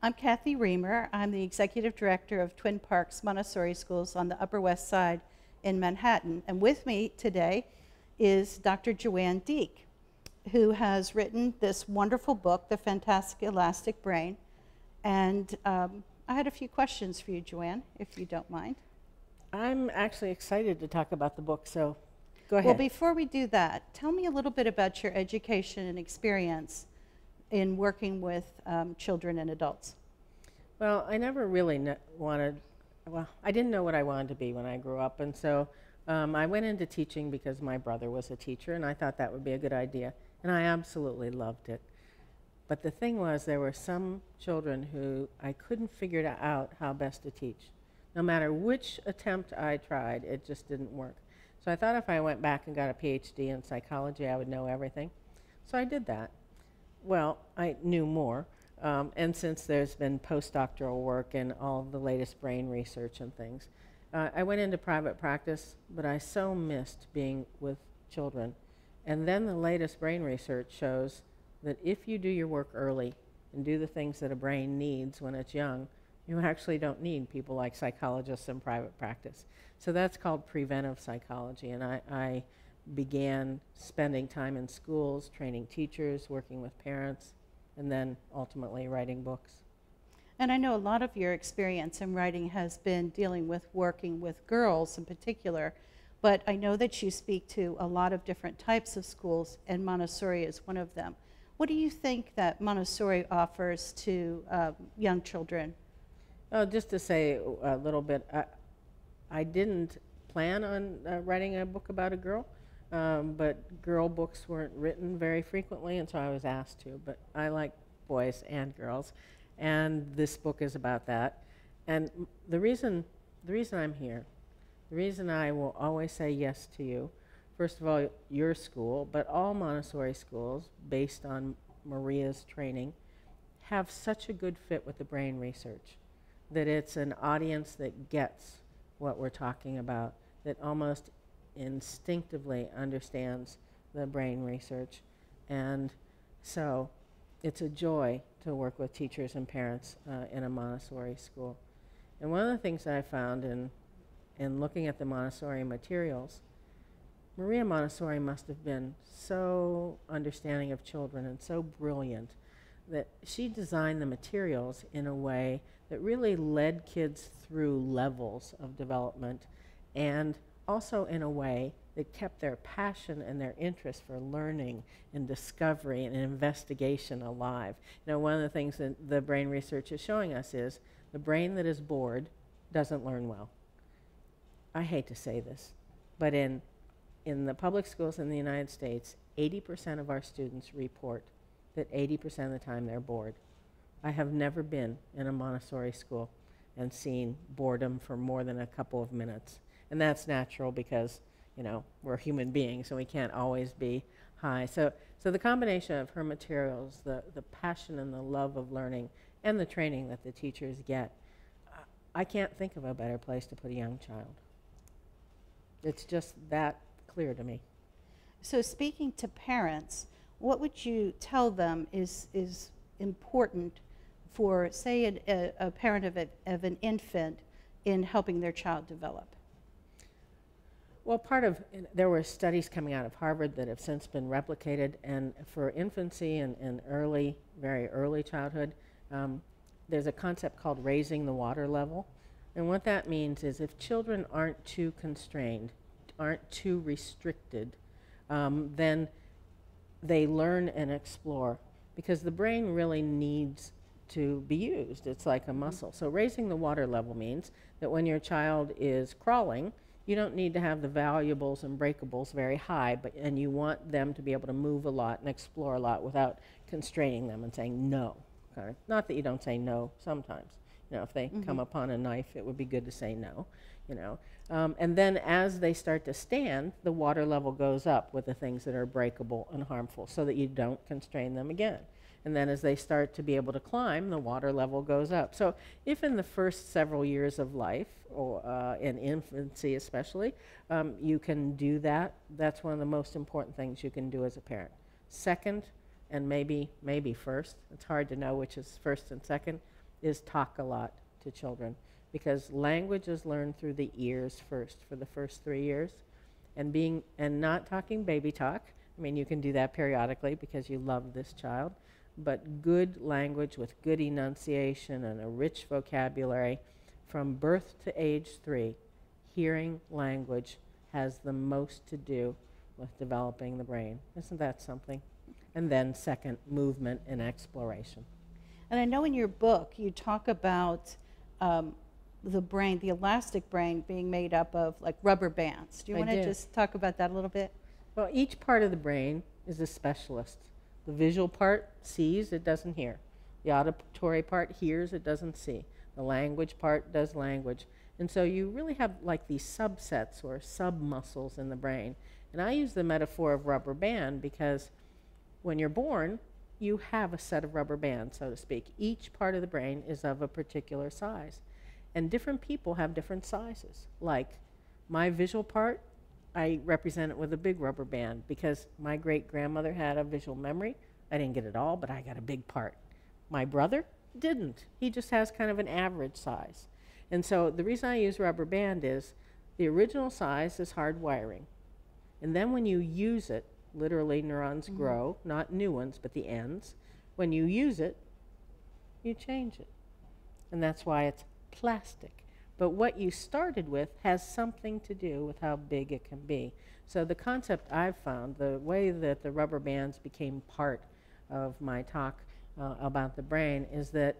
I'm Kathy Reamer. I'm the Executive Director of Twin Parks Montessori Schools on the Upper West Side in Manhattan. And with me today is Dr. Joanne Deek, who has written this wonderful book, The Fantastic Elastic Brain. And I had a few questions for you, Joanne, if you don't mind. I'm actually excited to talk about the book, so go ahead. Well, before we do that, tell me a little bit about your education and experience in working with children and adults. Well, I never really I didn't know what I wanted to be when I grew up, and so I went into teaching because my brother was a teacher, and I thought that would be a good idea, and I absolutely loved it. But the thing was, there were some children who I couldn't figure out how best to teach. No matter which attempt I tried, it just didn't work. So I thought if I went back and got a PhD in psychology, I would know everything. So I did that. Well, I knew more. And since there's been postdoctoral work and all the latest brain research and things, I went into private practice, but I so missed being with children. And then the latest brain research shows that if you do your work early and do the things that a brain needs when it's young, you actually don't need people like psychologists in private practice. So that's called preventive psychology, and I began spending time in schools, training teachers, working with parents, and then ultimately writing books. And I know a lot of your experience in writing has been dealing with working with girls in particular, but I know that you speak to a lot of different types of schools, and Montessori is one of them. What do you think that Montessori offers to young children? Oh, just to say a little bit, I didn't plan on writing a book about a girl, but girl books weren't written very frequently, and so I was asked to. But I like boys and girls, and this book is about that. And the reason I'm here, the reason I will always say yes to you, first of all, your school, but all Montessori schools, based on Maria's training, have such a good fit with the brain research that it's an audience that gets what we're talking about, that almost instinctively understands the brain research. And so it's a joy to work with teachers and parents in a Montessori school. And one of the things that I found in looking at the Montessori materials, Maria Montessori must have been so understanding of children and so brilliant that she designed the materials in a way that really led kids through levels of development, and also in a way that kept their passion and their interest for learning and discovery and investigation alive. You know, one of the things that the brain research is showing us is the brain that is bored doesn't learn well. I hate to say this, but in the public schools in the United States, 80% of our students report that 80% of the time they're bored. I have never been in a Montessori school and seen boredom for more than a couple of minutes. And that's natural because, you know, we're human beings and we can't always be high. So the combination of her materials, the passion and the love of learning, and the training that the teachers get, I can't think of a better place to put a young child. It's just that clear to me. So speaking to parents, what would you tell them is important for, say, a parent of an infant in helping their child develop? Well, there were studies coming out of Harvard that have since been replicated, and for infancy and very early childhood, there's a concept called raising the water level. And what that means is if children aren't too constrained, aren't too restricted, then they learn and explore, because the brain really needs to be used. It's like a muscle. So raising the water level means that when your child is crawling, you don't need to have the valuables and breakables very high, and you want them to be able to move a lot and explore a lot without constraining them and saying no. Okay? Not that you don't say no sometimes. You know, if they come upon a knife, it would be good to say no. You know, and then as they start to stand, the water level goes up with the things that are breakable and harmful, so that you don't constrain them again. And then as they start to be able to climb, the water level goes up. So if in the first several years of life, or in infancy especially, you can do that, that's one of the most important things you can do as a parent. Second, and maybe first, it's hard to know which is first and second, is talk a lot to children, because language is learned through the ears first for the first 3 years, and not talking baby talk. I mean, you can do that periodically because you love this child, but good language with good enunciation and a rich vocabulary from birth to age 3, hearing language has the most to do with developing the brain. Isn't that something? And then second, movement and exploration. And I know in your book you talk about the brain, the elastic brain, being made up of like rubber bands. Do you want to just talk about that a little bit? Well, each part of the brain is a specialist. The visual part sees, it doesn't hear. The auditory part hears, it doesn't see. The language part does language. And so you really have like these subsets or sub-muscles in the brain. And I use the metaphor of rubber band because when you're born, you have a set of rubber bands, so to speak. Each part of the brain is of a particular size. And different people have different sizes. Like my visual part, I represent it with a big rubber band because my great-grandmother had a visual memory. I didn't get it all, but I got a big part. My brother didn't. He just has kind of an average size. And so the reason I use rubber band is the original size is hard wiring. And then when you use it, literally neurons grow, not new ones, but the ends. When you use it, you change it. And that's why it's plastic. But what you started with has something to do with how big it can be. So the concept I've found, the way that the rubber bands became part of my talk about the brain, is that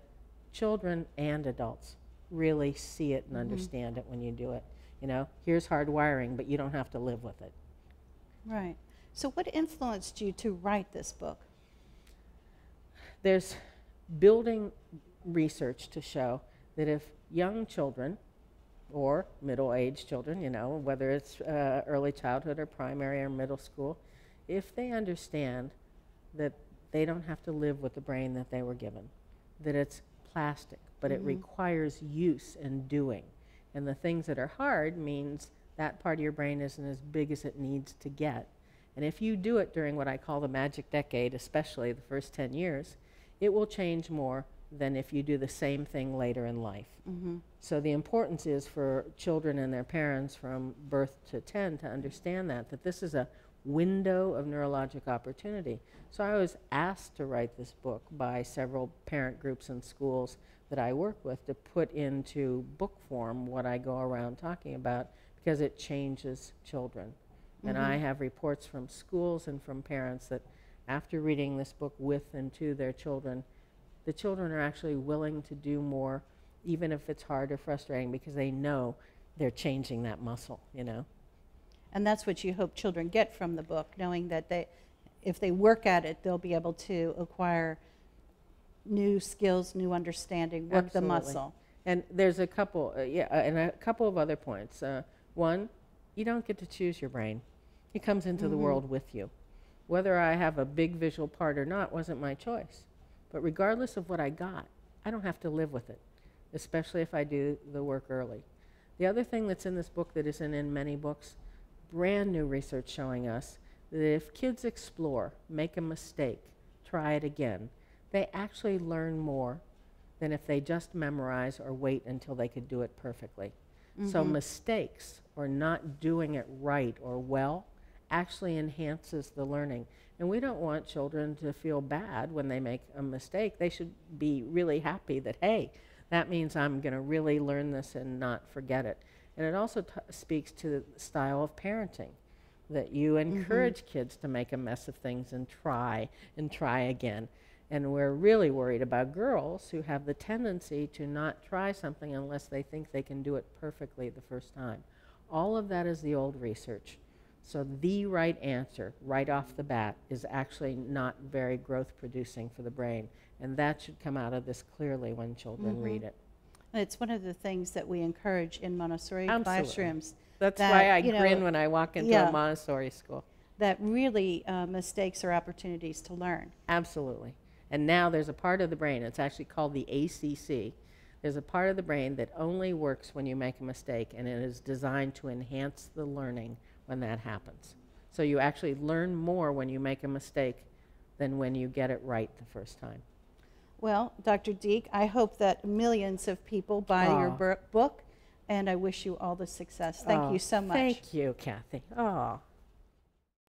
children and adults really see it and understand it when you do it. You know, here's hard wiring, but you don't have to live with it. Right. So what influenced you to write this book? There's building research to show that if young children or middle-aged children, you know, whether it's early childhood or primary or middle school, if they understand that they don't have to live with the brain that they were given, that it's plastic, but it requires use and doing. And the things that are hard means that part of your brain isn't as big as it needs to get. And if you do it during what I call the magic decade, especially the first 10 years, it will change more than if you do the same thing later in life. So the importance is for children and their parents from birth to 10 to understand that this is a window of neurologic opportunity. So I was asked to write this book by several parent groups and schools that I work with to put into book form what I go around talking about because it changes children. And I have reports from schools and from parents that after reading this book with and to their children, the children are actually willing to do more, even if it's hard or frustrating, because they know they're changing that muscle, you know. And that's what you hope children get from the book, knowing that if they work at it, they'll be able to acquire new skills, new understanding, work the muscle. And there's a couple, and a couple of other points. One, you don't get to choose your brain. It comes into the world with you. Whether I have a big visual part or not wasn't my choice. But regardless of what I got, I don't have to live with it, especially if I do the work early. The other thing that's in this book that isn't in many books, brand new research showing us that if kids explore, make a mistake, try it again, they actually learn more than if they just memorize or wait until they could do it perfectly. So mistakes or not doing it right or well actually enhances the learning. And we don't want children to feel bad when they make a mistake. They should be really happy that, hey, that means I'm going to really learn this and not forget it. And it also speaks to the style of parenting, that you encourage kids to make a mess of things and try again. And we're really worried about girls who have the tendency to not try something unless they think they can do it perfectly the first time. All of that is the old research. So the right answer, right off the bat, is actually not very growth-producing for the brain. And that should come out of this clearly when children read it. And it's one of the things that we encourage in Montessori classrooms. That's why I grin when I walk into a Montessori school. That really mistakes are opportunities to learn. Absolutely. And now there's a part of the brain, it's actually called the ACC. There's a part of the brain that only works when you make a mistake, and it is designed to enhance the learning when that happens. So you actually learn more when you make a mistake than when you get it right the first time. Well, Dr. Deek, I hope that millions of people buy your Aw. book, and I wish you all the success. Thank you so much. Thank you, Kathy. Oh.